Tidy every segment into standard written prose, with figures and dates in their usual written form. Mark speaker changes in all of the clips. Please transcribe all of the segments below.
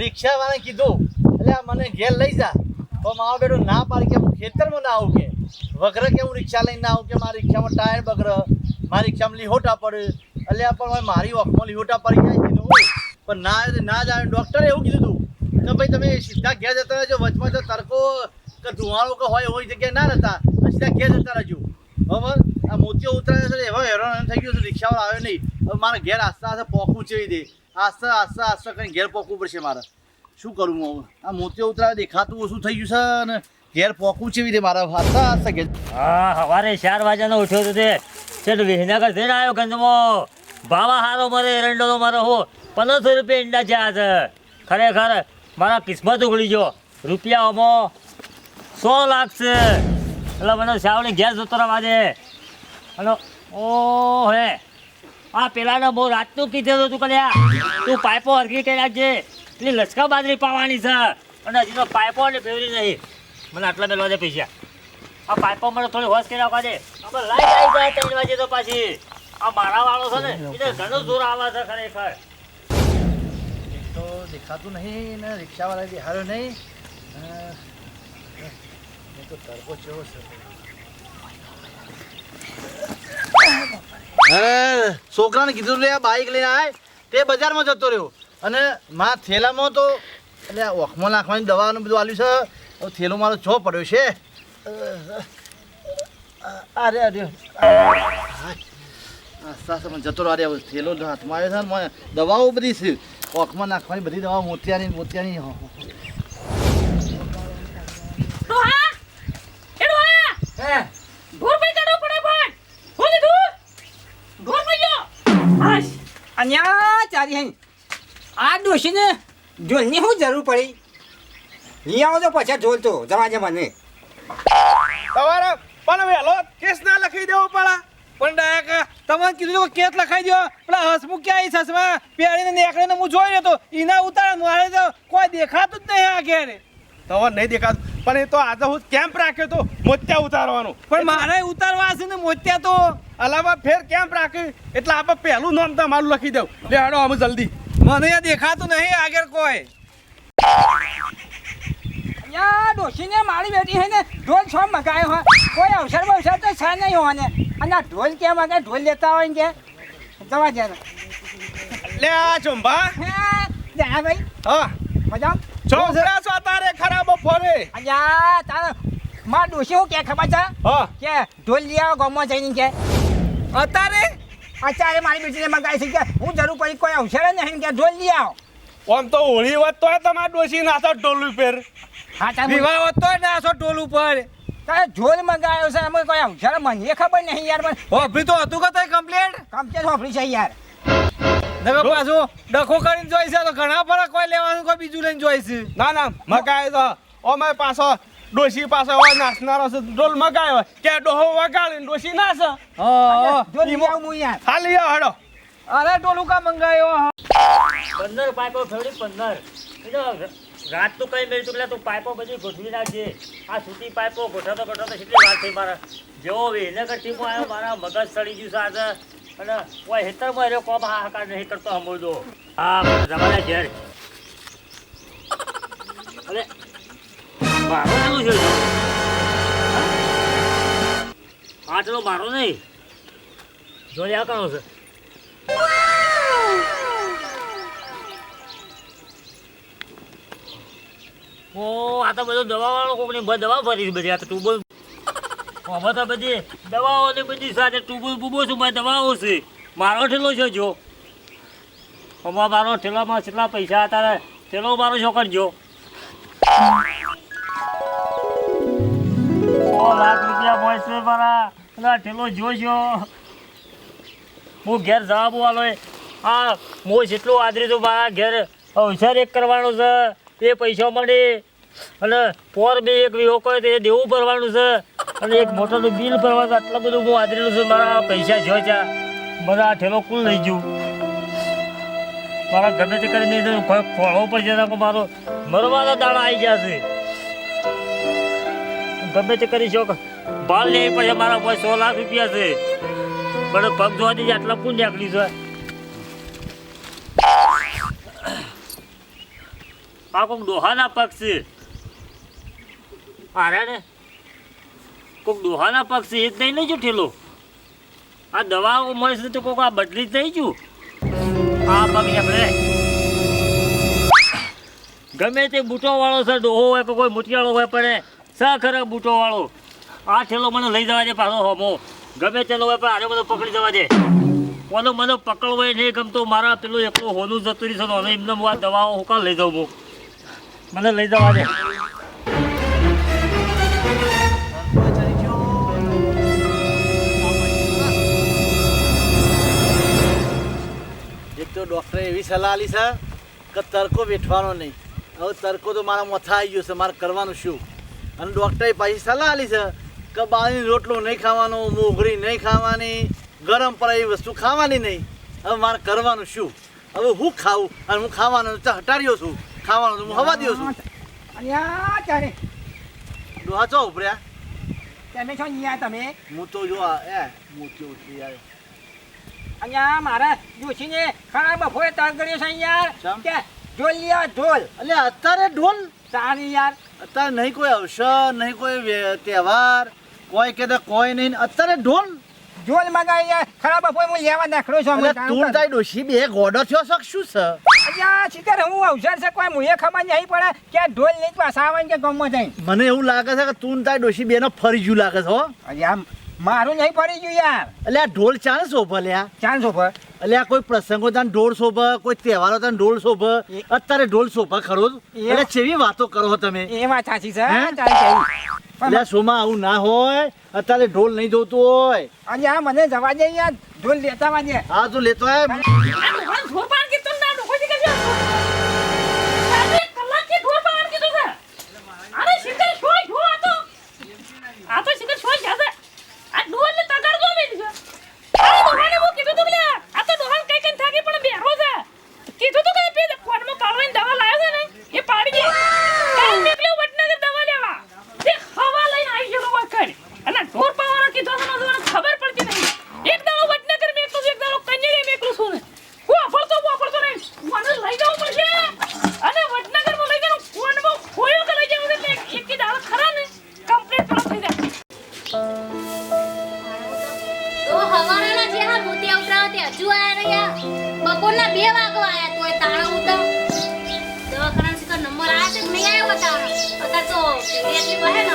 Speaker 1: રિક્ષાવાળાને કીધું એટલે મને ઘેર લઈ જા તો મારો બેટો ના પાડી કે હું ખેતરમાં ના આવું કે વગર કે હું રિક્ષા લઈને ના આવું કે મારી રિક્ષામાં ટાયર બગડે મારી રિક્ષામાં લીહોટા પડે એટલે પણ મારી વખમાં લીહોટા પડી જાય છે પણ ના જાય ડૉક્ટરે એવું કીધું હતું કે ભાઈ તમે સીધા ઘેર જતા રહેજો વચમાં જો તડકો કે ધુવાળો કે હોય એવી જગ્યાએ ના રહેતા સીધા ઘેર જતા રહેજો બરાબર આ મોતીઓ ઉતરાય છે એવો હેરાન થઈ ગયો છે રિક્ષાવાળો આવ્યો નહીં હવે મારે ઘેર આસ્તા આસ્તા પોકવું ચેવી દે આસ્તા કરીને ઘેર પોકવું પડશે મારે શું કરું હું આ મોતીઓ ઉતરાય દેખાતું ઓછું થઈ ગયું છે અને ઘેર પોકવું ચેવી દે મારે આસ્તા ઘેર
Speaker 2: હા સવારે 4 વાગ્યાનો ઉઠ્યો તો તે વિસનગર જઈને આવ્યો ગંજમાં ભાવા હારો મારે એરંડોનો મારો હો 1500 રૂપિયા ઈંડા જ્યાં છે ખરેખર મારા કિસ્મત ઉગડી ગયો રૂપિયાઓમાં 100 લાખ છે એટલે મને સાવની ગેસ જતો રહેવા દે અને ઓ હે આ પેલાને બહુ રાતનું કીધું તું કલ્યા તું પાઇપો હરકી કરી નાખજે પેલી લચકા બાજરી પાવાની છે અને હજી તો પાઇપો ને ફેવરી નહીં મને આટલા મેળવા દે પૈસા આ પાઇપો મને થોડી હોશ કરી નાખવા દે આપણે લાઈટ આવી જાય 3 વાગે તો પાછી આ મારા વાળો છે ને એને ઘણું જોર આવે છે ખરેખર
Speaker 1: તો દેખાતું નહીં ને રિક્ષાવાળા બિહાર્યો નહીં તો તડકો કેવો છે અરે છોકરાને કીધું લે બાઈક લઈને આય તે બજારમાં જતો રહ્યો અને મારા થેલામાં તો એટલે ઓખમાં નાખવાની દવાનું બધું આલ્યું છે હવે થેલો મારો છો પડ્યો છે અરે અરે જતો રહ્યો અરે થેલો હાથમાં આવ્યો છે ને દવાઓ બધી છે ઓખમાં નાખવાની બધી દવા મોતિયાની
Speaker 3: આ ડોશીને ઢોલની શું જરૂર પડી લઈ આવો તો પછી ઢોલ તો જવા મને
Speaker 4: તમારે પણ વહેલો કેસ ના લખી દેવો પડે પણ ડાયક તમને કીધું કેસ લખાઈ દો પેલા હસમુખ ક્યાં સસમાં પેરીને નીકળીને હું જોઈ રહ્યો તો એના ઉતાર મારે તો કોઈ દેખાતું જ નહીં આ ઘેરે તમારે નહીં દેખાતું પણ એ તો આજે હું કેમ્પ રાખ્યો તો મોતિયા ઉતારવાનું પણ મારે ઉતારવા હશે ને મોતિયા તો અલાવા ફેર કેમ્પ રાખ્યું એટલે આપણે પહેલું નામ તમારું લખી દઉં લે હાડો અમે જલ્દી મને એ દેખાતું નહીં આગળ કોઈ
Speaker 3: ડોશીને મારી બેટી હે ને ઢોલ છો મગાયો હોય કોઈ અવસર તો છે નહીં હોય ને અને આ ઢોલ કેમ આગળ ઢોલ લેતા હોય ને કે જવા દે
Speaker 4: લે આ ચંબા
Speaker 3: દેણા ભાઈ
Speaker 4: હા
Speaker 3: મજા
Speaker 4: છોકરા છો તારે ખરાબ ફરે
Speaker 3: અલ્યા તારે માં ડોશી હું કે ખબર છે
Speaker 4: હા
Speaker 3: કે ઢોલ લઈ આવો ગામમાં જઈને કે અત્યારે મારી બેટીને મગાવી છે કે હું જરૂર પડી કોઈ અવસર નહીં કે ઢોલ લઈ આવો
Speaker 4: આમ તો હોળી વાત તો તમારે ડોસી નાસો ટોલ ઉપર
Speaker 3: હા ચાલ
Speaker 4: વિવાહ વાત તો નાસો ટોલ ઉપર
Speaker 3: તારે ઢોલ મગાવ્યો છે અમે કોઈ અવસર મને ખબર નહીં યાર પણ
Speaker 4: હોફરી તો હતું કે તઈ કમ્પ્લેટ
Speaker 3: હોફરી છે યાર
Speaker 4: નગર પાછું ડખો કરીને જોઈ છે તો ઘણા ફરક કોઈ લેવાનું કોઈ બીજું લઈને જોઈ છે ના મગાય તો ઓમે પાછો ડોસી પાસે ઓ નાસનારો છે ડોલ મગાયો કે ડોહો વગાડીને ડોસી નાસ
Speaker 3: ઢોલ લઈ આવું હું યાર
Speaker 4: ખાલી હડો અરે ડોલું કા મંગાયો
Speaker 2: 15 પાઇપો ફેવડી 15 રાત તો કઈ મેળતું એટલે તું પાઇપો બધી ગોઠવી નાખજે આ સૂતી પાઇપો ગોઠવતો કેટલી વાર થઈ મારા જેવો વિનગર ટીમો આવ્યો મારા મગજ સડી ગયું છે આજે અને કોઈ હેતરમાં રહ્યો કોમ હાહાકાર નહીં કરતો હમોદો હા જમાના ઘેર અરે મારો શું છે આટલો મારો નહીં જોડે આ કાણો છે ઓ આ તો બધું દવાવાળો કોકની દવા ભરી બધી આ તો ટ્યુબો હવે તો બધી દવાઓની બધી સાથે ટ્યુબો છું મારી દવાઓ છે મારો ઠેલો છે જો હમણાં મારો ઠેલામાં કેટલા પૈસા હતા ઠેલો મારો શું કરજો 100 લાખ રૂપિયા મળશે મારા ઠેલો જોજો હું ઘેર જવાબ વાલો હા હું જેટલું આદરી તો મારા ઘેર અવસર એક કરવાનો છે એ પૈસા મળે અને પોર બે એક વીહો કહે તો એ દેવું ભરવાનું છે અને એક મોટરનું બિલ ભરવાનું આટલું બધું હું આદરેલું છું મારા પૈસા જો છે બધા આ ઠેલો કુલ લઈ જવું મારા ગમે તે કરીને ખોળવો પડશે મારો મરવાના દાડા આવી ગયા છે ગમે તે કરી શકો ભાલ લેવી પડશે મારા કોઈ 100 લાખ રૂપિયા છે પણ પગ જોવા દીધી આટલા પૂન નીકળી છે આ કોઈક ડોહાના પગ છે અરે ને કોઈક ડોહાના પગ છે એ જ નહીં નહીં ઠેલો આ દવાઓ મળે છે તો કોઈક આ બદલી જ નહીં છું આ પગ આપણે ગમે તે બૂટોવાળો છે ડોહો હોય કે કોઈ મૂઠિયાળો હોય પણ ખરે બૂટોવાળો આ ઠેલો મને લઈ જવા દે પાછો હોમો ગમે તેલો હોય પણ આને બધો પકડી જવા દે કોનો મને પકડવો હોય નહીં ગમતો મારા પેલું એકલું હોનું જતું રહી છે એમને હું આ દવાઓ હું કાં લઈ જાઉં હું મને લઈ જવા દે
Speaker 1: એક તો ડૉક્ટરે એવી સલાહ આપી છે કે તડકો વેઠવાનો નહીં હવે તડકો તો મારા માથા આવી ગયો છે મારે કરવાનું શું અને ડૉક્ટરે પાછી સલાહ આપી છે કે બાજરીનો રોટલો નહીં ખાવાનો મોગરી નહીં ખાવાની ગરમ પડે એવી વસ્તુ ખાવાની નહીં હવે મારે કરવાનું શું હવે હું ખાવું અને હું ખાવાનું તો હટાડ્યો છું ખાવાનું તો હું હવા દઉં છું
Speaker 3: અહીંયા ત્યારે
Speaker 1: ડોહા ચો ઉપર્યા
Speaker 3: તમે છો અહીંયા તમે
Speaker 1: હું તો જો મોતી ઉઠી આવ્યો
Speaker 3: અહીંયા મારા ડોશીને ખરા બપોરે તળગડ્યો છે યાર
Speaker 1: ચમ?
Speaker 3: કે ઢોલ લ્યા ઢોલ
Speaker 1: એટલે અત્યારે ઢોલ
Speaker 3: તારી યાર
Speaker 1: અત્યારે નહીં કોઈ અવસર નહીં કોઈ તહેવાર કોઈ કે કોઈ નહીં અત્યારે ઢોલ
Speaker 3: ઢોલ મગાવી યાર ખરા બપોરે હું લેવા નાખડો છું
Speaker 1: એટલે તું તારી ડોશી બે ગોડો થયો છે કે શું છે
Speaker 3: અહીંયા શીખર હું અવસર છે કોઈ મુએ ખબર નહીં પડે કે આ ઢોલ લઈ પાછા આવે ને કે ગમમાં જઈ
Speaker 1: મને એવું લાગે છે કે તું તારી ડોશી બેનો ફરી ગયું લાગે છે હો
Speaker 3: અહીંયા મારું નહીં પડી ગયું યાર
Speaker 1: એટલે આ ઢોલ ચાલે શોભે લ્યા
Speaker 3: ચાન્સ ઉપર
Speaker 1: એટલે આ કોઈ પ્રસંગો તાન ઢોલ શોભે કોઈ તહેવારો તાન ઢોલ શોભે અત્યારે ઢોલ શોભે ખરો જ? એટલે કેવી વાતો કરો છો તમે
Speaker 3: એ વાત સાચી છે
Speaker 1: હે?
Speaker 3: ચાલ
Speaker 1: એટલે સોમાં આવું ના હોય અત્યારે ઢોલ નહીં જોતું હોય
Speaker 3: અહીંયા મને જવા દે યાર ઢોલ લેતા વાજે
Speaker 1: હા તું લેતો આય
Speaker 5: તો હવાના જે હા મોતિયા ઉતરાવા તે હજુ આયા નહીં બપોરના 2 વાગવા આયા તોય તાળો ઉતર દવાખાના થી નંબર આયા છે નહીં આવ્યો બતાવવાનો અત્યારે તો એટલી બહે ને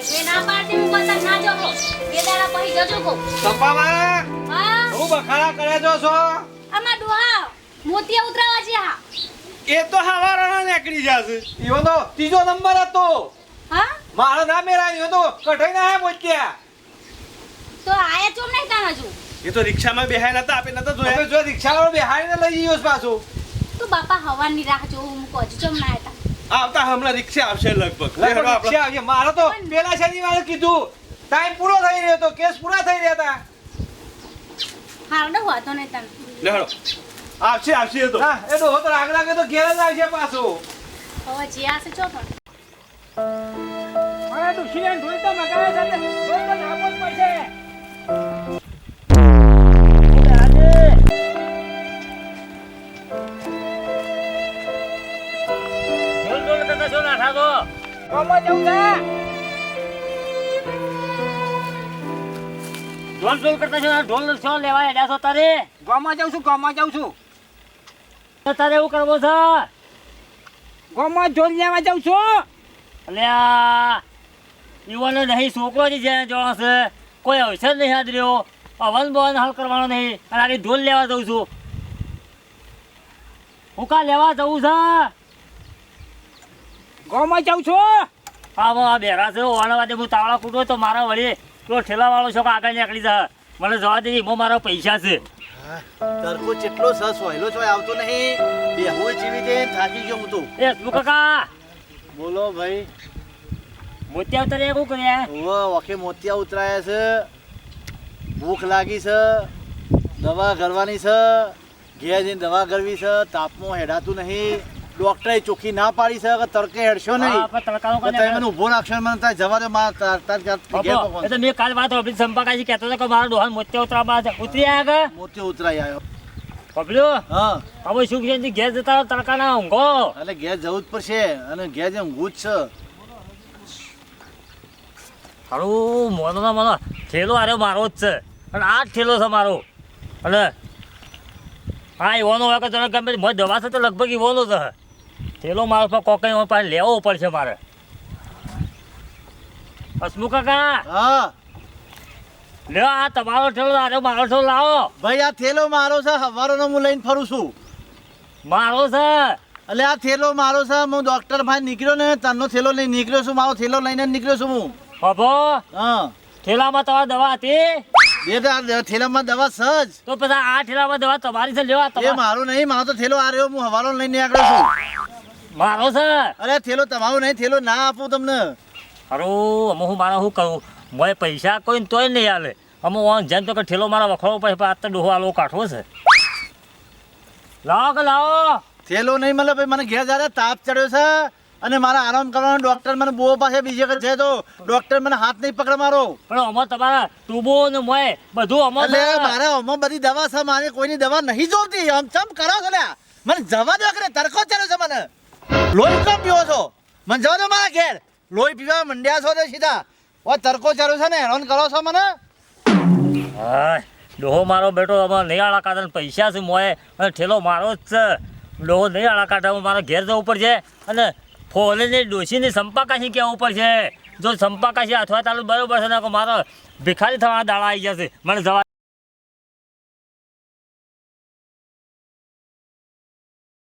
Speaker 5: મે ના પાડતી હું પસંદ ના જોકો બે દાડા પછી જજો કો
Speaker 4: સંપામાં
Speaker 5: હા
Speaker 4: હું બખાડા કરે જો છો
Speaker 5: આમાં ડોહા મોતિયા ઉતરાવા છે હા
Speaker 4: એ તો હવારાના નીકળી જશે ઈવો તો ત્રીજો નંબર હતો
Speaker 5: હા
Speaker 4: મારો નામ મેરાયો તો કઠાઈ ના મોત્યા
Speaker 5: તો આયા ચોમ નહીં તાન હજુ
Speaker 4: એ તો રિક્ષામાં બેહાય નતા આપે નતા જોયા હવે જો રિક્ષાવાળો બેહાડીને લઈ ગયો છે પાછો
Speaker 5: તો બાપા હવાની રાહ જોઉં હું હજુ ચોમ ના હતા
Speaker 4: આવતા હમણાં રિક્ષા આવશે લગભગ રિક્ષા આવશે મારો તો પેલા શનિવારે કીધું ટાઈમ પૂરો થઈ રહ્યો તો કેસ પૂરા થઈ રહ્યા હતા
Speaker 5: હારડો હોતો નહીં તને
Speaker 4: લેહડો આવશે એ તો હા એ તો હોતો આગ લાગે તો ઘેર જ આવશે પાછો
Speaker 5: હવે જે આશે ચો પણ
Speaker 3: મારા ડોશીને ઢોલ તો મગાવે છે ને ઢોલ તો નાખવો જ પડશે કોમો જવું છે
Speaker 2: ઢોલ કરતા છો ઢોલ છો લેવા એડા છો તારે
Speaker 3: ગોમાં જાઉં છું
Speaker 2: તારે એવું કરવો છે
Speaker 3: ગોમાં ઢોલ લેવા જાઉં છું
Speaker 2: અલ્યા યુવાનો નહીં છોકરો જ જ્યાં જોવાનો છે કોઈ અવસર નહીં હાજર્યો અવન બવન હાલ કરવાનો નહીં અને આની ઢોલ લેવા જઉં છું હું કા લેવા જવું છે
Speaker 3: ગોમાં જાઉં છું
Speaker 2: આ બેરા છે ઓવાના વાદે હું તાવડા કૂટો તો મારા વળી પેલો ઠેલાવાળો છો કે આગળ નીકળી જાય મને જવા દે એમાં મારા પૈસા છે
Speaker 1: તડકો જેટલો છે સોયલો ચોય આવતો નહીં બેહું જીવી દે થાકી ગયો હું તો
Speaker 2: એ શું કાકા
Speaker 1: બોલો ભાઈ
Speaker 2: મોતિયા ઉતરે શું કર્યા
Speaker 1: વખે મોતિયા ઉતરાયા છે ભૂખ લાગી છે દવા કરવાની છે ઘેર જઈને દવા કરવી છે તાપમાં હેડાતું નહીં ડોક્ટરે ચોખ્ખી ના પાડી છે કે તડકે હેડશો નહીં
Speaker 2: હા, પણ તડકાનું
Speaker 1: તો તમે મને ઊભો રાખશો ને મને ત્યાં જવા દો મારા ઘેર
Speaker 2: બાપો, એ તો
Speaker 1: પહોંચો.
Speaker 2: મેં કાલ વાત હોભળી સંપાકાજી કહેતો હતો કે મારા ડોહાને મોતિયા ઉતરવા ઉતરી આવ્યા કે
Speaker 1: મોતિયો ઉતરાઈ આવ્યો
Speaker 2: પપ્યો
Speaker 1: હા
Speaker 2: હવે સુખ શાંતિ ઘેર જતા રહો, તડકાના ઊંઘો.
Speaker 1: એટલે ઘેર જવું જ પડશે અને ઘેર જેમ ઊંઘું જ છે.
Speaker 2: હારું મોનો ના મોનો ઠેલો આર્યો મારો જ છે અને આ જ ઠેલો છે મારો. અને હા એવાનો હોય કે તને ગમે તે મોજ દવા છે તો લગભગ એવાનો છે. ઠેલો મારો પર કોકઈ પાસે લેવો પડશે મારે. હસમુખ કાકા
Speaker 1: હા
Speaker 2: લ્યો આ તમારો ઠેલો આર્યો મારો ઠેલો લાવો.
Speaker 1: ભાઈ આ થેલો મારો છે, હવારોનો હું લઈને ફરું છું.
Speaker 2: મારો છે.
Speaker 1: એટલે આ થેલો મારો છે. હું ડોક્ટર ભાઈ નીકળ્યો ને તારનો થેલો લઈને નીકળ્યો છું. મારો થેલો લઈને જ નીકળ્યો છું હું.
Speaker 2: બાબો
Speaker 1: હા
Speaker 2: ઠેલામાં તમારી દવા હતી
Speaker 1: બે થેલામાં દવા સજ.
Speaker 2: તો પછી આ ઠેલામાં દવા તમારી છે લ્યો આ
Speaker 1: એ
Speaker 2: તમારો
Speaker 1: મારો નહીં, મારો તો થેલો આ રહ્યો. હું હવારો લઈને નીકળ્યો છું.
Speaker 2: મારો છે.
Speaker 1: અરે થેલો તમારો નહીં, થેલો ના આપું તમને.
Speaker 2: હારું અમે હું મારે શું કરું મોય પૈસા કોઈ ને તોય નહીં હાલે. અમે જેમ તો કે ઠેલો મારા વખરો પછી આ તો ડોહો આલો કાઢવો છે. લાવો કે લાવો.
Speaker 1: થેલો નહીં મળે ભાઈ. મને ઘેર જ્યારે તાપ ચડ્યો છે અને મારા આરામ કરવાનો ડોક્ટર મને બહુ પાસે બીજે કે છે તો ડોક્ટર મને હાથ નહીં પકડે મારો.
Speaker 2: પણ અમાર તમારા ટૂબો ને મોય બધું અમાર
Speaker 1: એટલે મારે આમાં બધી દવા છે. મારે કોઈની દવા નહીં જોતી. આમ ચમ કરો છો લ્યા? મને જવા દો કે તરકો ચડ્યો છે મને. લોહી કેમ પીવો છો? મને જવા દો મારા ઘેર. લોહી પીવા મંડ્યા છો ને સીધા. ઓ તરકો ચડ્યો છે ને હેરાન કરો છો મને.
Speaker 2: હાય ડોહો મારો બેટો અમારે નહીં આળા કાઢે પૈસા છે મોય અને ઠેલો મારો જ છે. ડોહો નહીં આળા કાઢે મારે ઘેર જવું પડશે અને ફોલેને ડોશીને સંપાકાશી કહેવું પડશે. જો સંપાકાશી અથવા તાલું બરોબર છે ને મારો ભિખારી થવાના દાડા આવી જશે. મને જવા